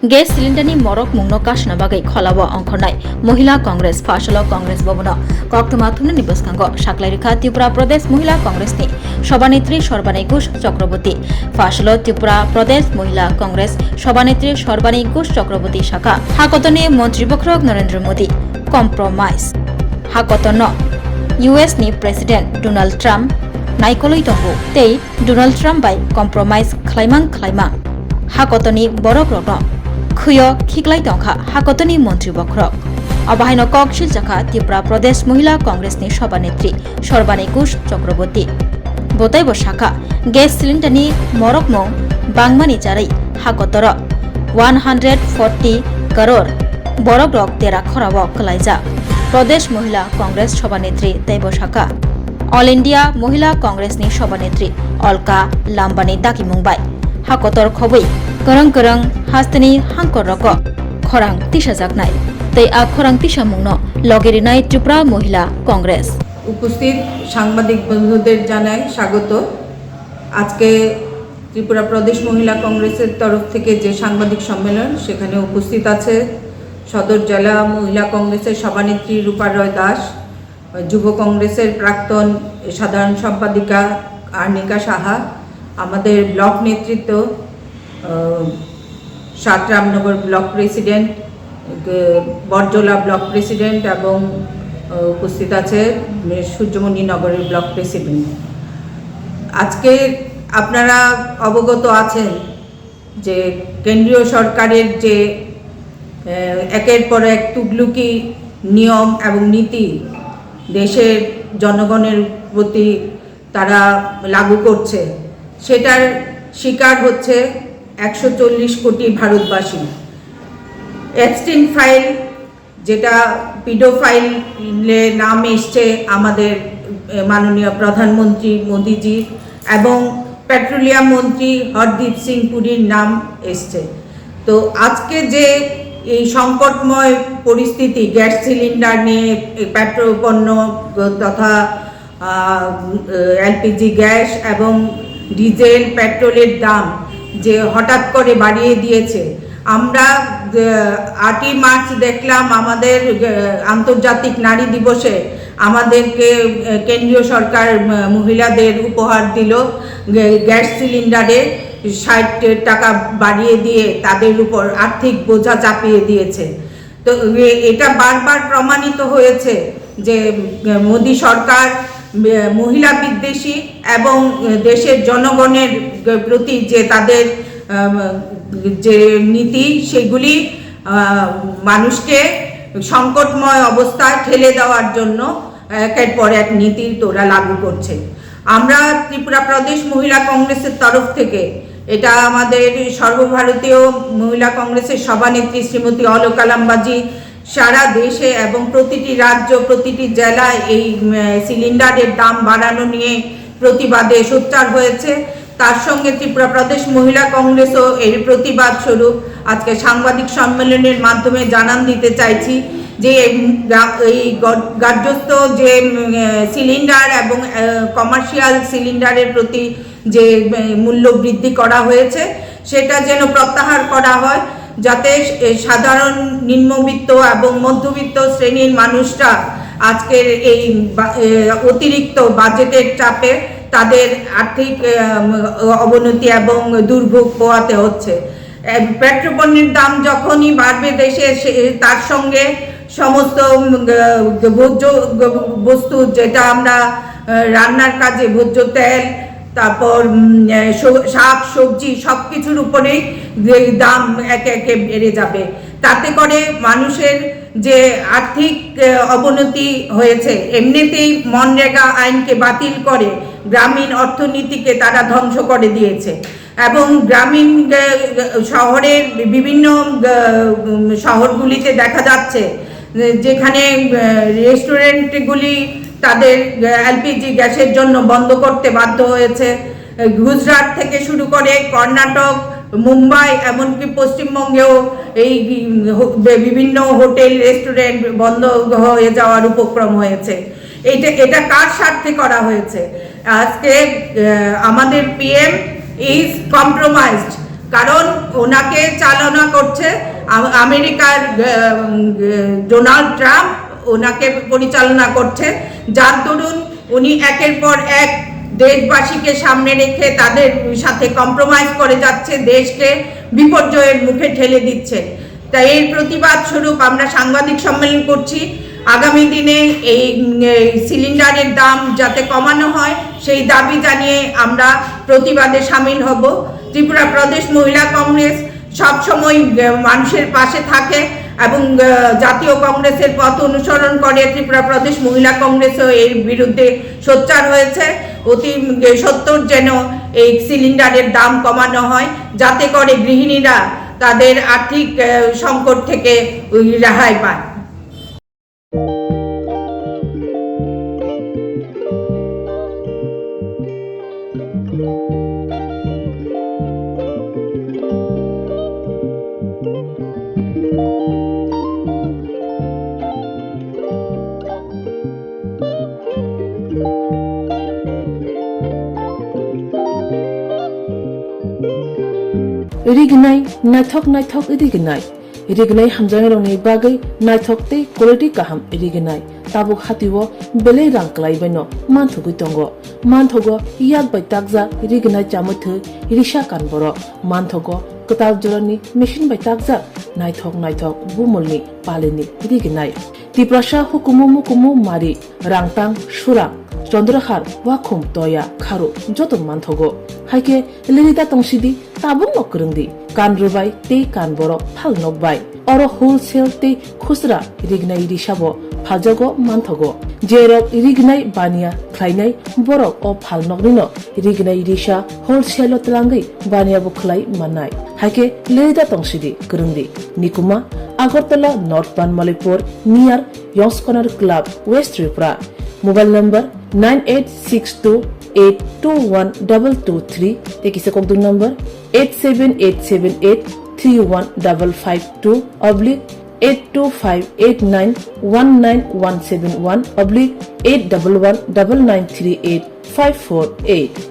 Guess सिलिन्डारनि मरक मुंनो काशना बागै खलाबो अंखरनाय महिला कांग्रेस फासल कांग्रेस भवन कक्टमा थुननि बसखांग साकलारिखा त्रिपुरा प्रदेश महिला कांग्रेसनि सभानेत्री सर्बानी घोष चक्रवर्ती फासल त्रिपुरा प्रदेश महिला कांग्रेस सभानेत्री सर्बानी घोष चक्रवर्ती शाखा हाकतने मंत्री बख्रक नरेंद्र मोदी कम्प्रमाइज हाकतन यूएस नि प्रेसिडेंट डोनाल्ड ट्रम्प नायकलै दंगो तै डोनाल्ड ट्रम्प बाय कम्प्रमाइज खलाइमां हाकतनि बरक रत्न खुयो खिगलाई दंखा हाकतनि मंत्री बख्रक अबाहायन ककशिल जाखा त्रिपुरा प्रदेश महिला कांग्रेसनि सभानेत्री सर्बानी घोष चक्रवर्ती बतैब शाखा गेस सिलिन्डारनि मरक मौ बांगमानि जारै हाकतर 140 करोड़ बरक रक तेरा खराब कलाइजा प्रदेश महिला कांग्रेस सभानेत्री तैब शाखा ऑल इंडिया महिला कांग्रेसनि सभानेत्री अलका लाम्बानि दाखि मुंबाय हाकतर खबै गरं हास्तनि हांकर रक खरां तिसा जागनाय तै आ खरां तिसा मुंनो लगेरिनाय त्रिपुरा महिला कांग्रेस উপস্থিত সাংবাদিক বন্ধুদের জানাই স্বাগত। আজকে ত্রিপুরা প্রদেশ মহিলা কংগ্রেসের তরফ থেকে যে সাংবাদিক সম্মেলন সেখানে উপস্থিত আছে সদর জেলা মহিলা কংগ্রেসের সভানেত্রী রূপা রয় দাস, যুব কংগ্রেসের প্রাক্তন সাধারণ সম্পাদিকা আর্নিকা সাহা, আমাদের ব্লক নেতৃত্ব সাতরামনগর block president, Borjala block president এবং উপস্থিত আছে সূর্যমণি নগরের ব্লক প্রেসিডেন্ট। আজকে আপনারা অবগত আছেন যে কেন্দ্রীয় সরকারের যে একের পর এক তুগলুকি নিয়ম এবং নীতি দেশের জনগণের প্রতি তারা লাগু করছে, সেটার শিকার হচ্ছে 140 কোটি ভারতবাসী। এপস্টিন ফাইল, যেটা পিডোফাইলে নাম এসছে আমাদের মাননীয় প্রধানমন্ত্রী মোদিজি এবং পেট্রোলিয়াম মন্ত্রী হরদীপ সিং পুরীর নাম এসছে। তো আজকে যে এই সংকটময় পরিস্থিতি, গ্যাস সিলিন্ডার নিয়ে পেট্রোল পণ্য তথা এলপিজি গ্যাস এবং ডিজেল পেট্রোলের দাম যে হঠাৎ করে বাড়িয়ে দিয়েছে, আমরা 8ই মার্চ দেখলাম আমাদের আন্তর্জাতিক নারী দিবসে আমাদেরকে কেন্দ্রীয় সরকার মহিলাদের উপহার দিল গ্যাস সিলিন্ডারে 60 টাকা বাড়িয়ে দিয়ে তাদের উপর আর্থিক বোঝা চাপিয়ে দিয়েছে। তো এটা বারবার প্রমাণিত হয়েছে যে মোদী সরকার মহিলা বিদ্বেষী এবং দেশের জনগণের প্রতি যে তাদের যে নীতি সেগুলি মানুষকে সংকটময় অবস্থায় ঠেলে দেওয়ার জন্য একের পর এক নীতি তোরা লাগু করছে। আমরা ত্রিপুরা প্রদেশ মহিলা কংগ্রেসের তরফ থেকে, এটা আমাদের সর্বভারতীয় মহিলা কংগ্রেসের সভানেত্রী শ্রীমতী অলকা লাম্বাজি সারা দেশে এবং প্রতিটি রাজ্য প্রতিটি জেলায় এই সিলিন্ডারের দাম বাড়ানো নিয়ে প্রতিবাদে সোচ্চার হয়েছে। তার সঙ্গে ত্রিপুরা প্রদেশ মহিলা কংগ্রেসও এর প্রতিবাদ স্বরূপ আজকে সাংবাদিক সম্মেলনের মাধ্যমে জানান দিতে চাইছি যে এই গার্হস্থ্য যে সিলিন্ডার এবং কমার্শিয়াল সিলিন্ডারের প্রতি যে মূল্য বৃদ্ধি করা হয়েছে সেটা যেন প্রত্যাহার করা হয়, যাতে সাধারণ নিম্নবিত্ত এবং মধ্যবিত্ত শ্রেণীর মানুষরা আজকের এই অতিরিক্ত বাজেটের চাপে তাদের আর্থিক অবনতি এবং দুর্ভোগ পোহাতে হচ্ছে। পেট্রোপণ্যের দাম যখনই বাড়বে দেশে, তার সঙ্গে সমস্ত ভোজ্য বস্তু যেটা আমরা রান্নার কাজে ভোজ্য তেল, তারপর শাক সবজি সব কিছুর উপরেই দাম একে একে বেড়ে যাবে। তাতে করে মানুষের যে আর্থিক অবনতি হয়েছে, এমনিতেই মনরেগা আইনকে বাতিল করে গ্রামীণ অর্থনীতিকে তারা ধ্বংস করে দিয়েছে এবং গ্রামীণ শহরের বিভিন্ন শহরগুলিতে দেখা যাচ্ছে যেখানে রেস্টুরেন্টগুলি তাদের এলপিজি গ্যাসের জন্য বন্ধ করতে বাধ্য হয়েছে। গুজরাট থেকে শুরু করে কর্ণাটক, মুম্বাই, এমনকি পশ্চিমবঙ্গেও এই বিভিন্ন হোটেল রেস্টুরেন্ট বন্ধ হয়ে যাওয়ার উপক্রম হয়েছে। এটা কার স্বার্থে করা হয়েছে? আজকে আমাদের পিএম ইজ কম্প্রোমাইজড কারণ ওনাকে চালনা করছে আমেরিকার ডোনাল্ড ট্রাম্প ওনাকে পরিচালনা করছে, যার দরুন উনি একের পর এক দেশবাসীকে সামনে রেখে তাদের সাথে কম্প্রোমাইজ করে যাচ্ছে, দেশকে বিপর্যয়ের মুখে ঠেলে দিচ্ছে। তাই এর প্রতিবাদ স্বরূপ আমরা সাংবাদিক সম্মেলন করছি। আগামী দিনে এই সিলিন্ডারের দাম যাতে কমানো হয় সেই দাবি জানিয়ে আমরা প্রতিবাদে সামিল হব। ত্রিপুরা প্রদেশ মহিলা কংগ্রেস সবসময় মানুষের পাশে থাকে এবং জাতীয় কংগ্রেসের পথ অনুসরণ করে। ত্রিপুরা প্রদেশ মহিলা কংগ্রেসও এর বিরুদ্ধে সোচ্চার হয়েছে। অতি সত্বর যেন এই সিলিন্ডারের দাম কমানো হয়, যাতে করে গৃহিণীরা তাদের আর্থিক সংকট থেকে রেহাই পায়। Iriginai naithok iriginai iriginai hamjangroni bagai naithok tei quality kaham iriginai tabuk hatiwo belai rang klaibaino manthugui tongo manthogo yak bai takja iriginai chamuthu irisa kanboro manthogo ketal jorani machine bai takja naithok bumulni palini iriginai tiprasa hukumu mari rangtang surang চন্দ্রহার ওয়াখুম তয়া খারু যত মানথগো হাইকে লিরিতা তংসিদি তাবুং নকরংদি কান রুবাই তে কান বড় ফাল নকবাই or wholesale তে খুচরা রিগনাই রিসাবো ফাজগো মানথগো জেরক রিগনাই বানিয়া খ্লাইনাই বরক ও ফাল নকনিনো রিগনাই রিসা হোলসেল তলাঙ্গই বানিয়া বুখলাই মানাই হাইকে লিরিতা তংসিদি করংদি নিকুমা Agartala north Banamalipur near Young's corner club west Tripura mobile number 9862821223 tekisa kongdu number 87878315552 oblique 82589191171 oblique 8119938 548